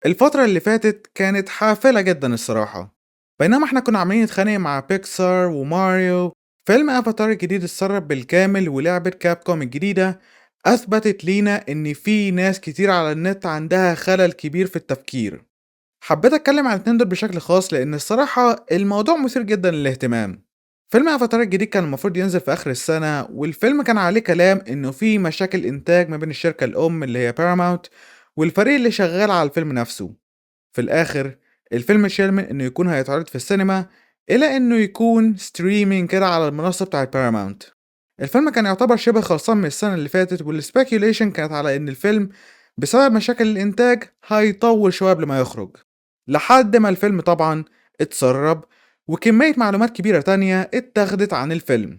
الفترة اللي فاتت كانت حافلة جدًا الصراحة، بينما إحنا كنا عمالين نتخانق مع بيكسار وماريو. فيلم أفاتار الجديد اتسرب بالكامل، ولعبة كابكوم الجديدة أثبتت لينا إن في ناس كتير على النت عندها خلل كبير في التفكير. حبيت أتكلم عن الاتنين دول بشكل خاص لأن الصراحة الموضوع مثير جدًا للاهتمام. فيلم أفاتار الجديد كان المفروض ينزل في آخر السنة، والفيلم كان عليه كلام إنه في مشاكل إنتاج ما بين الشركة الأم اللي هي باراماونت والفريق اللي شغال على الفيلم نفسه. في الآخر الفيلم اتشال من إنه يكون هيتعرض في السينما إلى إنه يكون ستريمينج كده على المنصة بتاعة باراماونت. الفيلم كان يعتبر شبه خلصان من السنة اللي فاتت، والسبيكيوليشن كانت على إن الفيلم بسبب مشاكل الإنتاج هيطول شوية قبل ما يخرج، لحد ما الفيلم طبعا اتسرب وكمية معلومات كبيرة تانية اتاخدت عن الفيلم.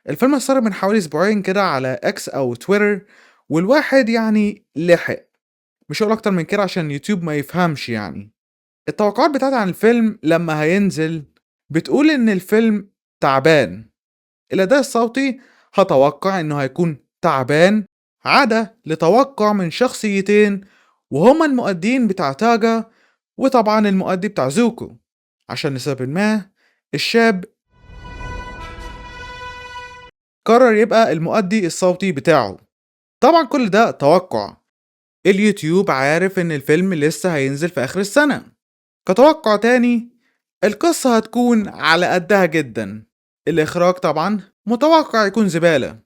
الفيلم اتسرب من حوالي أسبوعين كده على إكس أو تويتر، والواحد يعني لحق. مش هقول أكتر من كده عشان يوتيوب ما يفهمش يعني. التوقعات بتاعتي عن الفيلم لما هينزل بتقول إن الفيلم تعبان. الأداء الصوتي هتوقع إنه هيكون تعبان، عدا لتوقع من شخصيتين، وهما المؤدين بتاع تاجا وطبعا المؤدي بتاع زوكو. عشان لسبب ما الشاب قرر يبقى المؤدي الصوتي بتاعه. طبعا كل ده توقع. اليوتيوب عارف إن الفيلم لسه هينزل في آخر السنة. كتوقع تاني، القصة هتكون على قدها جدا. الإخراج طبعا متوقع يكون زبالة،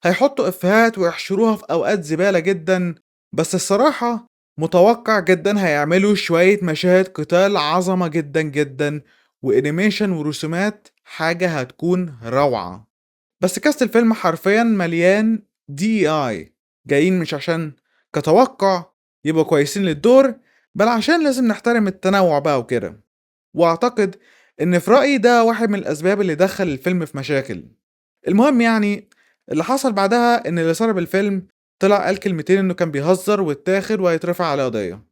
هيحطوا إفيهات ويحشروها في أوقات زبالة جدا. بس الصراحة متوقع جدا هيعملوا شوية مشاهد قتال عظمة جدا جدا، وإنيميشن ورسومات حاجة هتكون روعة. بس كاست الفيلم حرفيا مليان دي اي، جايين مش عشان كتوقع يبقوا كويسين للدور، بل عشان لازم نحترم التنوع بقى وكده. واعتقد ان في رأيي ده واحد من الاسباب اللي دخل الفيلم في مشاكل. المهم يعني، اللي حصل بعدها ان اللي سرب الفيلم طلع قال كلمتين انه كان بيهزر واتاخد وهيترفع عليه قضية.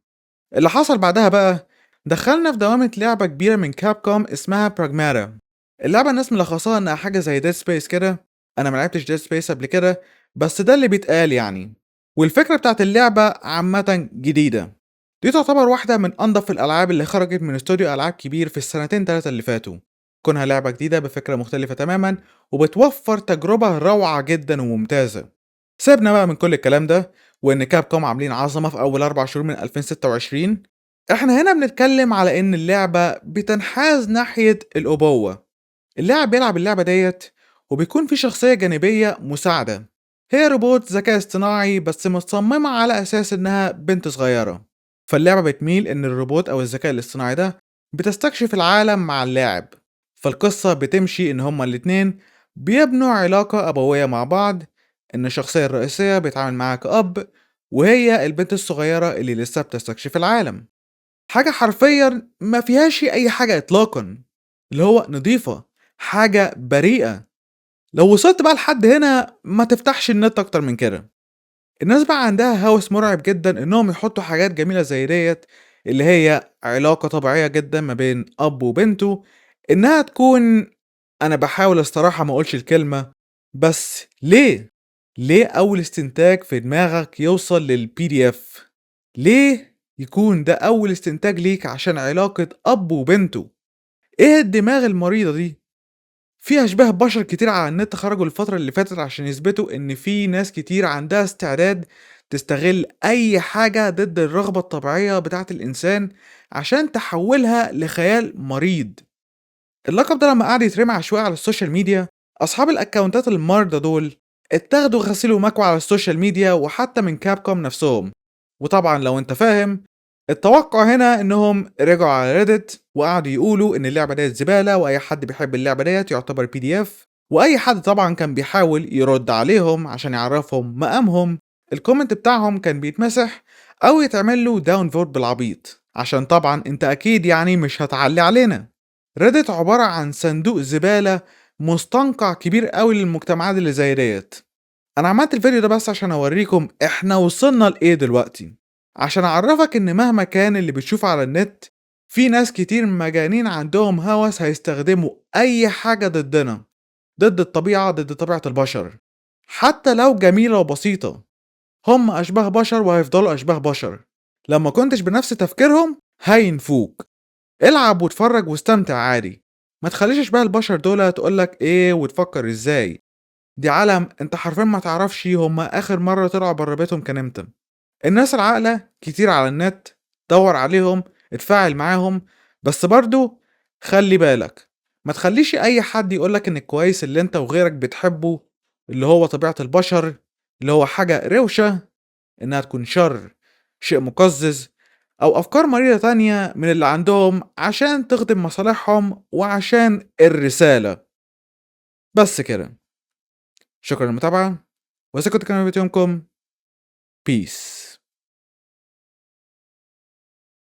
اللي حصل بعدها بقى دخلنا في دوامة لعبة كبيرة من كاب كوم اسمها براجماتا. اللعبة الناس ملخصاها انها حاجة زي ديد سبيس كده. انا ملعبتش ديد سبيس قبل كده، بس ده اللي بيتقال يعني. والفكرة بتاعت اللعبة عامة جديدة. دي تعتبر واحدة من انضف الالعاب اللي خرجت من استوديو العاب كبير في السنتين تلاتة اللي فاتوا. كونها لعبة جديدة بفكرة مختلفة تماما، وبتوفر تجربة روعة جدا وممتازة. سيبنا بقى من كل الكلام ده، وان كاب كوم عاملين عظمة في اول 4 شهور من 2026. احنا هنا بنتكلم على ان اللعبة بتنحاز ناحية الابوة. اللاعب بيلعب اللعبة ديت وبيكون في شخصية جانبية مساعدة. هي روبوت ذكاء اصطناعي بس متصممة على اساس انها بنت صغيرة. فاللعبة بتميل ان الروبوت او الذكاء الاصطناعي ده بتستكشف العالم مع اللاعب. فالقصة بتمشي ان هما الاتنين بيبنوا علاقة ابوية مع بعض، ان الشخصية الرئيسية بيتعامل معاها كأب، وهي البنت الصغيرة اللي لسه بتستكشف العالم. حاجة حرفيًا ما فيهاش أي حاجة إطلاقًا، اللي هو نضيفة، حاجة بريئة. لو وصلت بقى لحد هنا ما تفتحش النت أكتر من كده. الناس بقى عندها هوس مرعب جدًا إنهم يحطوا حاجات جميلة زي ديّة، اللي هي علاقة طبيعية جدًا ما بين أب وبنته، إنها تكون، أنا باحاول الصراحة ما أقولش الكلمة، بس ليه؟ ليه أول استنتاج في دماغك يوصل للPDF؟ ليه يكون ده أول استنتاج ليك عشان علاقة أب وبنته؟ إيه الدماغ المريضة دي؟ في أشباه بشر كتير على النت خرجوا الفترة اللي فاتت عشان يثبتوا إن في ناس كتير عندها استعداد تستغل أي حاجة ضد الرغبة الطبيعية بتاعة الإنسان عشان تحولها لخيال مريض. اللقب ده لما قعد يترمي عشوائي على السوشيال ميديا، أصحاب الأكونتات المرضى دول اتاخدوا غسيل ومكوى على السوشيال ميديا وحتى من كابكوم نفسهم. وطبعا لو انت فاهم، التوقع هنا انهم رجعوا على ريدت وقعدوا يقولوا ان اللعبة ديت زبالة، واي حد بيحب اللعبة ديت يعتبر PDF. واي حد طبعا كان بيحاول يرد عليهم عشان يعرفهم مقامهم، الكومنت بتاعهم كان بيتمسح او يتعمل له داون فوت بالعبيط، عشان طبعا انت اكيد يعني مش هتعلي علينا. ريدت عبارة عن صندوق زبالة، مستنقع كبير قوي للمجتمعات اللي زي ديت. انا عملت الفيديو ده بس عشان اوريكم احنا وصلنا لايه دلوقتي، عشان اعرفك ان مهما كان اللي بتشوفه على النت، في ناس كتير مجانين عندهم هوس هيستخدموا اي حاجة ضدنا، ضد الطبيعة، ضد طبيعة البشر، حتى لو جميلة وبسيطة. هم اشباه بشر وهيفضلوا اشباه بشر. لو ما كنتش بنفس تفكيرهم هينفوك. العب واتفرج واستمتع عادي، ما تخليش اشباه البشر دول تقولك ايه وتفكر ازاي. دي عالم انت حرفيا ما تعرفش هما اخر مرة طلعوا بره بيتهم كان امتى. الناس العاقلة كتير على النت، دور عليهم، اتفاعل معاهم، بس برضو خلي بالك، ما تخليش اي حد يقولك ان الكويس اللي انت وغيرك بتحبه، اللي هو طبيعة البشر، اللي هو حاجة روشة، انها تكون شر، شيء مقزز، او افكار مريضة تانية من اللي عندهم عشان تخدم مصالحهم وعشان الرسالة. بس كده. شكرا للمتابعة، وإذا كنت كمان بيت يومكم. بيس.